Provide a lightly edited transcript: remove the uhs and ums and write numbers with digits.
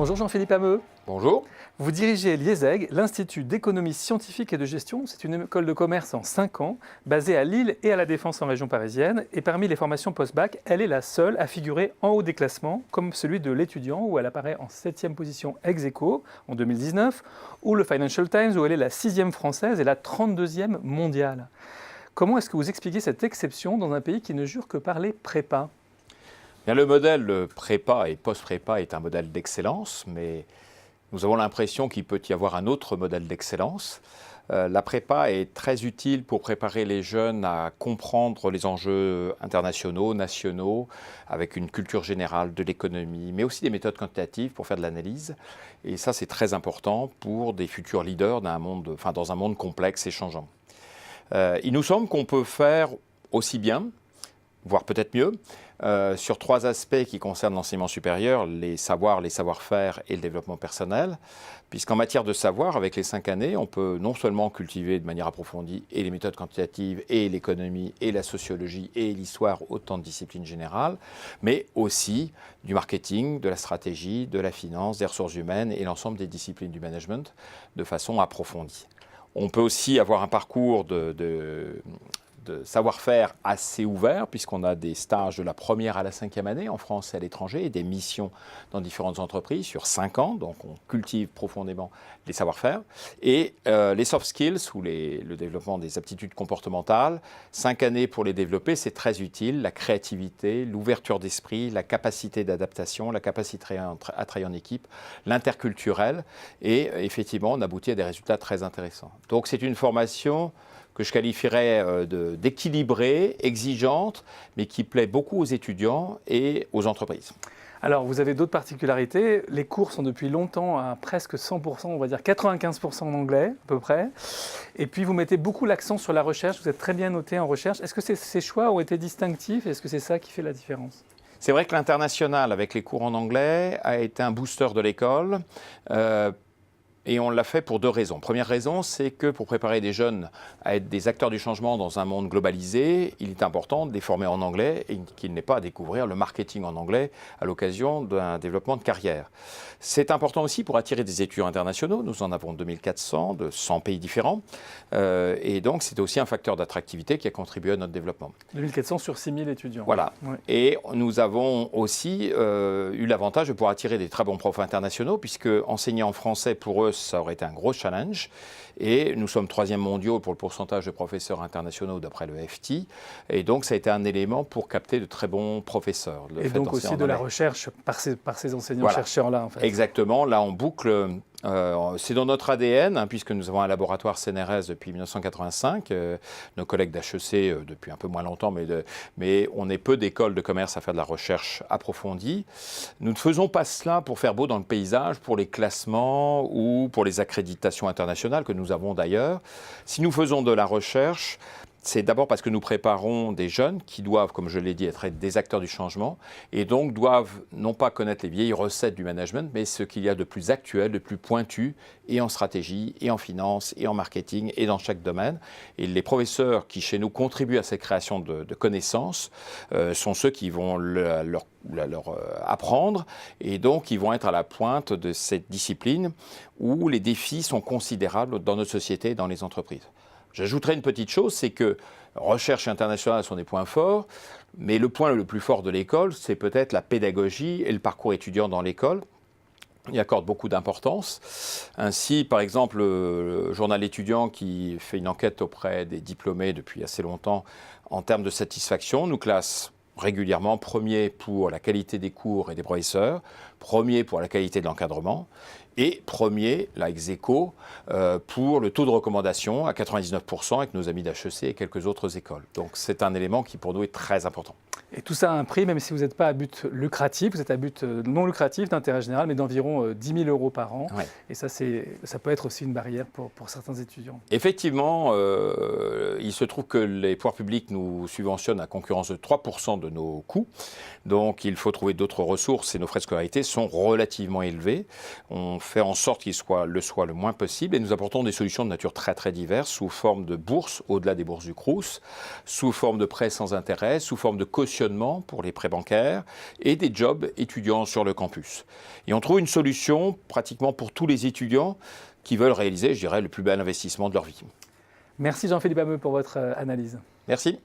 Bonjour Jean-Philippe Hameux. Bonjour. Vous dirigez l'IESEG, l'Institut d'économie scientifique et de gestion. C'est une école de commerce en 5 ans, basée à Lille et à La Défense en région parisienne. Et parmi les formations post-bac, elle est la seule à figurer en haut des classements, comme celui de l'étudiant, où elle apparaît en 7e position ex aequo en 2019, ou le Financial Times, où elle est la 6e française et la 32e mondiale. Comment est-ce que vous expliquez cette exception dans un pays qui ne jure que par les prépas ? Bien, le modèle prépa et post-prépa est un modèle d'excellence, mais nous avons l'impression qu'il peut y avoir un autre modèle d'excellence. La prépa est très utile pour préparer les jeunes à comprendre les enjeux internationaux, nationaux, avec une culture générale de l'économie, mais aussi des méthodes quantitatives pour faire de l'analyse. Et ça, c'est très important pour des futurs leaders dans un monde complexe et changeant. Il nous semble qu'on peut faire aussi bien, voire peut-être mieux, sur 3 aspects qui concernent l'enseignement supérieur, les savoirs, les savoir-faire et le développement personnel, puisqu'en matière de savoir, avec les 5 années, on peut non seulement cultiver de manière approfondie et les méthodes quantitatives, et l'économie, et la sociologie, et l'histoire, autant de disciplines générales, mais aussi du marketing, de la stratégie, de la finance, des ressources humaines et l'ensemble des disciplines du management de façon approfondie. On peut aussi avoir un parcours de savoir-faire assez ouvert, puisqu'on a des stages de la première à la 5e année en France et à l'étranger, et des missions dans différentes entreprises sur 5 ans, donc on cultive profondément les savoir-faire. Et les soft skills, ou le développement des aptitudes comportementales, 5 années pour les développer, c'est très utile, la créativité, l'ouverture d'esprit, la capacité d'adaptation, la capacité à travailler en équipe, l'interculturel, et effectivement, on aboutit à des résultats très intéressants. Donc c'est une formation que je qualifierais d'équilibrée, exigeante, mais qui plaît beaucoup aux étudiants et aux entreprises. Alors, vous avez d'autres particularités. Les cours sont depuis longtemps à presque 100%, on va dire 95% en anglais, à peu près. Et puis, vous mettez beaucoup l'accent sur la recherche. Vous êtes très bien noté en recherche. Est-ce que ces choix ont été distinctifs? Est-ce que c'est ça qui fait la différence? C'est vrai que l'international, avec les cours en anglais, a été un booster de l'école. Et on l'a fait pour 2 raisons. Première raison, c'est que pour préparer des jeunes à être des acteurs du changement dans un monde globalisé, il est important de les former en anglais et qu'ils n'aient pas à découvrir le marketing en anglais à l'occasion d'un développement de carrière. C'est important aussi pour attirer des étudiants internationaux. Nous en avons 2400 de 100 pays différents. Et donc, c'est aussi un facteur d'attractivité qui a contribué à notre développement. 2400 sur 6000 étudiants. Voilà. Ouais. Et nous avons aussi eu l'avantage de pouvoir attirer des très bons profs internationaux, puisque enseigner en français, pour eux, ça aurait été un gros challenge. Et nous sommes 3e mondiaux pour le pourcentage de professeurs internationaux d'après le FT. Et donc, ça a été un élément pour capter de très bons professeurs. Et donc aussi de la recherche par ces enseignants-chercheurs-là, en fait. Exactement. Là, on boucle. C'est dans notre ADN, puisque nous avons un laboratoire CNRS depuis 1985, nos collègues d'HEC depuis un peu moins longtemps, mais on est peu d'écoles de commerce à faire de la recherche approfondie. Nous ne faisons pas cela pour faire beau dans le paysage, pour les classements ou pour les accréditations internationales que nous avons d'ailleurs. Si nous faisons de la recherche, c'est d'abord parce que nous préparons des jeunes qui doivent, comme je l'ai dit, être des acteurs du changement et donc doivent non pas connaître les vieilles recettes du management, mais ce qu'il y a de plus actuel, de plus pointu, et en stratégie, et en finance, et en marketing, et dans chaque domaine. Et les professeurs qui, chez nous, contribuent à cette création de connaissances sont ceux qui vont leur apprendre, et donc ils vont être à la pointe de cette discipline où les défis sont considérables dans notre société et dans les entreprises. J'ajouterai une petite chose, c'est que recherche internationale sont des points forts, mais le point le plus fort de l'école, c'est peut-être la pédagogie et le parcours étudiant dans l'école. Il y accorde beaucoup d'importance. Ainsi, par exemple, le journal étudiant qui fait une enquête auprès des diplômés depuis assez longtemps en termes de satisfaction nous classe régulièrement premier pour la qualité des cours et des professeurs, premier pour la qualité de l'encadrement, et premier, là, ex aequo, pour le taux de recommandation à 99% avec nos amis d'HEC et quelques autres écoles. Donc c'est un élément qui pour nous est très important. Et tout ça a un prix, même si vous n'êtes pas à but lucratif, vous êtes à but non lucratif d'intérêt général, mais d'environ 10 000 € par an. Ouais. Et ça peut être aussi une barrière pour certains étudiants. Effectivement, il se trouve que les pouvoirs publics nous subventionnent à concurrence de 3% de nos coûts. Donc il faut trouver d'autres ressources et nos frais de scolarité sont relativement élevés. On fait en sorte qu'ils soient le moins possible et nous apportons des solutions de nature très très diverses sous forme de bourses, au-delà des bourses du Crous, sous forme de prêts sans intérêt, sous forme de cautionnement pour les prêts bancaires et des jobs étudiants sur le campus. Et on trouve une solution pratiquement pour tous les étudiants qui veulent réaliser, je dirais, le plus bel investissement de leur vie. Merci Jean-Philippe Hameux pour votre analyse. Merci.